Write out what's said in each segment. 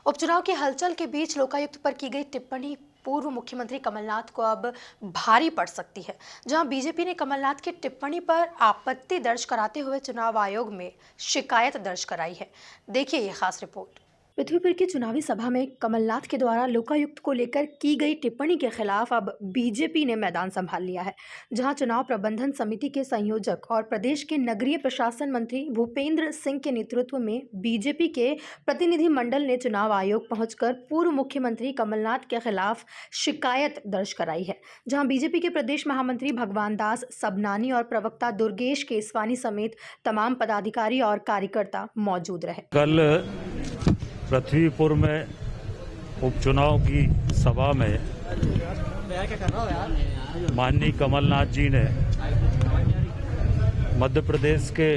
उपचुनाव की हलचल के बीच लोकायुक्त पर की गई टिप्पणी पूर्व मुख्यमंत्री कमलनाथ को अब भारी पड़ सकती है। जहां बीजेपी ने कमलनाथ की टिप्पणी पर आपत्ति दर्ज कराते हुए चुनाव आयोग में शिकायत दर्ज कराई है। देखिए ये खास रिपोर्ट। पृथ्वीपुर की चुनावी सभा में कमलनाथ के द्वारा लोकायुक्त को लेकर की गई टिप्पणी के खिलाफ अब बीजेपी ने मैदान संभाल लिया है। जहां चुनाव प्रबंधन समिति के संयोजक और प्रदेश के नगरीय प्रशासन मंत्री भूपेंद्र सिंह के नेतृत्व में बीजेपी के प्रतिनिधि मंडल ने चुनाव आयोग पहुंचकर पूर्व मुख्यमंत्री कमलनाथ के खिलाफ शिकायत दर्ज कराई है। जहां बीजेपी के प्रदेश महामंत्री भगवान दास सबनानी और प्रवक्ता दुर्गेश केसवानी समेत तमाम पदाधिकारी और कार्यकर्ता मौजूद रहे। कल पृथ्वीपुर में उपचुनाव की सभा में माननीय कमलनाथ जी ने मध्य प्रदेश के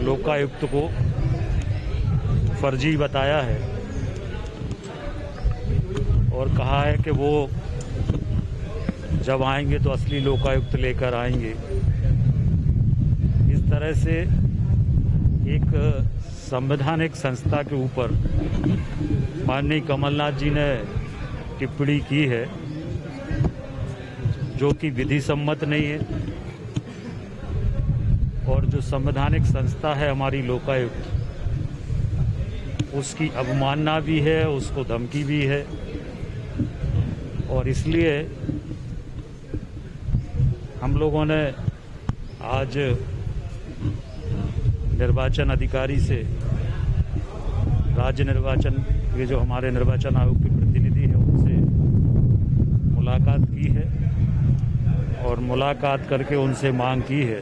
लोकायुक्त को फर्जी बताया है और कहा है कि वो जब आएंगे तो असली लोकायुक्त लेकर आएंगे। इस तरह से एक संवैधानिक संस्था के ऊपर माननीय कमलनाथ जी ने टिप्पणी की है जो कि विधि सम्मत नहीं है और जो संवैधानिक संस्था है हमारी लोकायुक्त, उसकी अवमानना भी है, उसको धमकी भी है। और इसलिए हम लोगों ने आज निर्वाचन अधिकारी से, राज्य निर्वाचन के जो हमारे निर्वाचन आयोग के प्रतिनिधि हैं, उनसे मुलाकात की है और मुलाकात करके उनसे मांग की है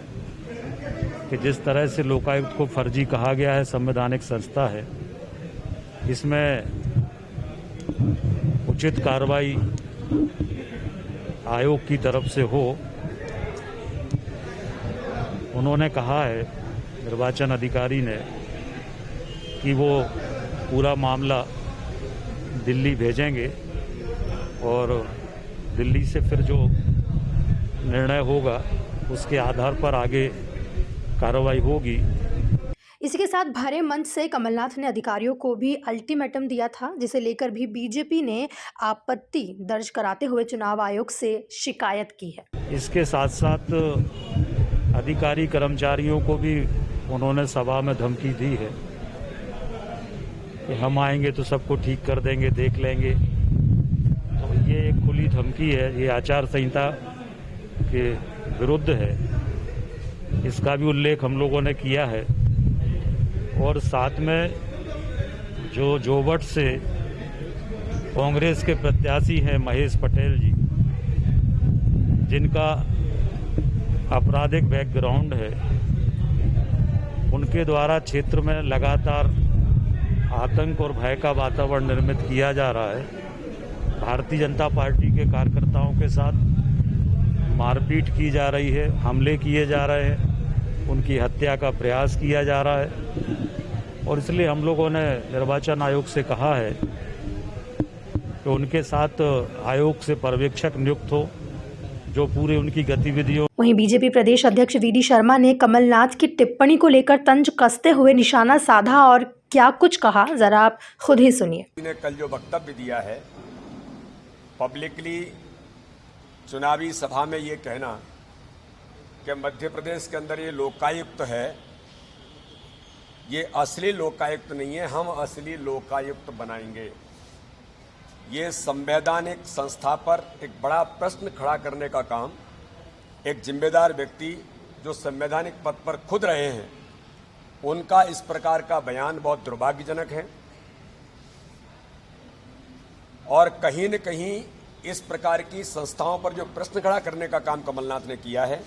कि जिस तरह से लोकायुक्त को फर्जी कहा गया है, संवैधानिक संस्था है, इसमें उचित कार्रवाई आयोग की तरफ से हो। उन्होंने कहा है निर्वाचन अधिकारी ने कि वो पूरा मामला दिल्ली भेजेंगे और दिल्ली से फिर जो निर्णय होगा उसके आधार पर आगे कार्रवाई होगी। इसी के साथ भरे मंच से कमलनाथ ने अधिकारियों को भी अल्टीमेटम दिया था, जिसे लेकर भी बीजेपी ने आपत्ति दर्ज कराते हुए चुनाव आयोग से शिकायत की है। इसके साथ साथ अधिकारी कर्मचारियों को भी उन्होंने सभा में धमकी दी है कि हम आएंगे तो सबको ठीक कर देंगे, देख लेंगे। तो ये एक खुली धमकी है, ये आचार संहिता के विरुद्ध है। इसका भी उल्लेख हम लोगों ने किया है। और साथ में जो जोवट से कांग्रेस के प्रत्याशी हैं महेश पटेल जी, जिनका आपराधिक बैकग्राउंड है, उनके द्वारा क्षेत्र में लगातार आतंक और भय का वातावरण निर्मित किया जा रहा है। भारतीय जनता पार्टी के कार्यकर्ताओं के साथ मारपीट की जा रही है, हमले किए जा रहे हैं, उनकी हत्या का प्रयास किया जा रहा है। और इसलिए हम लोगों ने निर्वाचन आयोग से कहा है कि उनके साथ आयोग से पर्यवेक्षक नियुक्त हो जो पूरे उनकी गतिविधियों। वहीं बीजेपी प्रदेश अध्यक्ष वीडी शर्मा ने कमलनाथ की टिप्पणी को लेकर तंज कसते हुए निशाना साधा और क्या कुछ कहा, जरा आप खुद ही सुनिए। ने कल जो वक्तव्य दिया है पब्लिकली चुनावी सभा में ये कहना कि मध्य प्रदेश के अंदर ये लोकायुक्त है, ये असली लोकायुक्त नहीं है, हम असली लोकायुक्त बनाएंगे, ये संवैधानिक संस्था पर एक बड़ा प्रश्न खड़ा करने का काम एक जिम्मेदार व्यक्ति जो संवैधानिक पद पर खुद रहे हैं, उनका इस प्रकार का बयान बहुत दुर्भाग्यजनक है। और कहीं न कहीं इस प्रकार की संस्थाओं पर जो प्रश्न खड़ा करने का काम कमलनाथ ने किया है,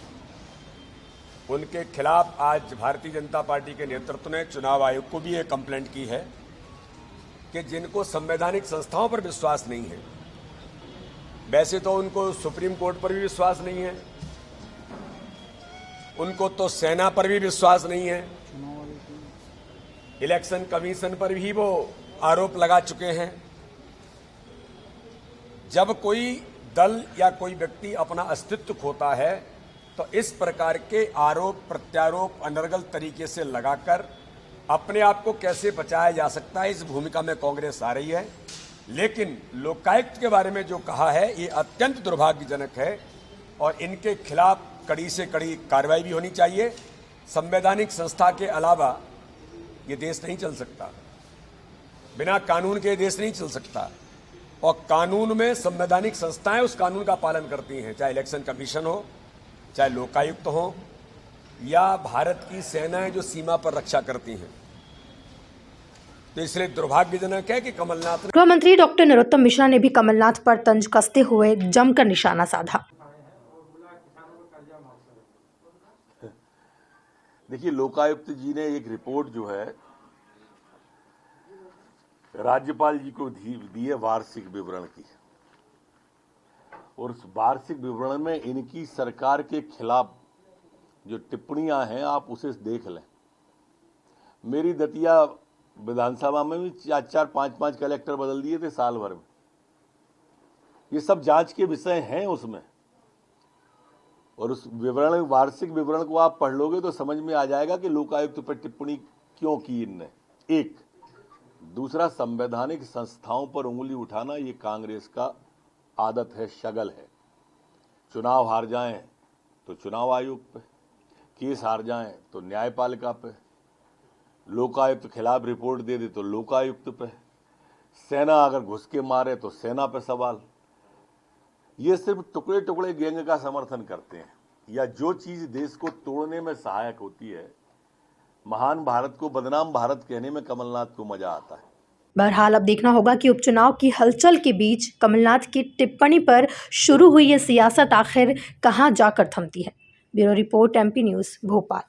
उनके खिलाफ आज भारतीय जनता पार्टी के नेतृत्व ने चुनाव आयोग को भी एक कंप्लेंट की है कि जिनको संवैधानिक संस्थाओं पर विश्वास नहीं है, वैसे तो उनको सुप्रीम कोर्ट पर भी विश्वास नहीं है, उनको तो सेना पर भी विश्वास नहीं है, इलेक्शन कमीशन पर भी वो आरोप लगा चुके हैं। जब कोई दल या कोई व्यक्ति अपना अस्तित्व खोता है तो इस प्रकार के आरोप प्रत्यारोप अनर्गल तरीके से लगाकर अपने आप को कैसे बचाया जा सकता है, इस भूमिका में कांग्रेस आ रही है। लेकिन लोकायुक्त के बारे में जो कहा है ये अत्यंत दुर्भाग्यजनक है और इनके खिलाफ कड़ी से कड़ी कार्रवाई भी होनी चाहिए। संवैधानिक संस्था के अलावा ये देश नहीं चल सकता, बिना कानून के देश नहीं चल सकता। और कानून में संवैधानिक संस्थाएं उस कानून का पालन करती हैं, चाहे इलेक्शन कमीशन हो, चाहे लोकायुक्त हो, या भारत की सेनाएं जो सीमा पर रक्षा करती हैं। तो इसलिए दुर्भाग्यजनक है कि कमलनाथ गृह मंत्री डॉक्टर नरोत्तम मिश्रा ने भी कमलनाथ पर तंज कसते हुए जमकर निशाना साधा। देखिए, लोकायुक्त जी ने एक रिपोर्ट जो है राज्यपाल जी को दी है वार्षिक विवरण की, और उस वार्षिक विवरण में इनकी सरकार के खिलाफ जो टिप्पणियां हैं आप उसे देख लें। मेरी दतिया विधानसभा में भी 4-4, 5-5 कलेक्टर बदल दिए थे साल भर में। ये सब जांच के विषय हैं उसमें, और उस विवरण, वार्षिक विवरण को आप पढ़ लोगे तो समझ में आ जाएगा कि लोकायुक्त पर टिप्पणी क्यों की इनने। एक दूसरा, संवैधानिक संस्थाओं पर उंगली उठाना ये कांग्रेस का आदत है, शगल है। चुनाव हार जाएं तो चुनाव आयोग पे, केस हार जाएं तो न्यायपालिका पे, लोकायुक्त खिलाफ रिपोर्ट दे दे तो लोकायुक्त पे, सेना अगर घुस के मारे तो सेना पे सवाल। ये सिर्फ टुकड़े टुकड़े गैंग का समर्थन करते हैं, या जो चीज देश को तोड़ने में सहायक होती है। महान भारत को बदनाम भारत कहने में कमलनाथ को मजा आता है। बहरहाल अब देखना होगा कि उपचुनाव की हलचल के बीच कमलनाथ की टिप्पणी पर शुरू हुई ये सियासत आखिर कहां जाकर थमती है। Bureau report, MP news, Bhopal.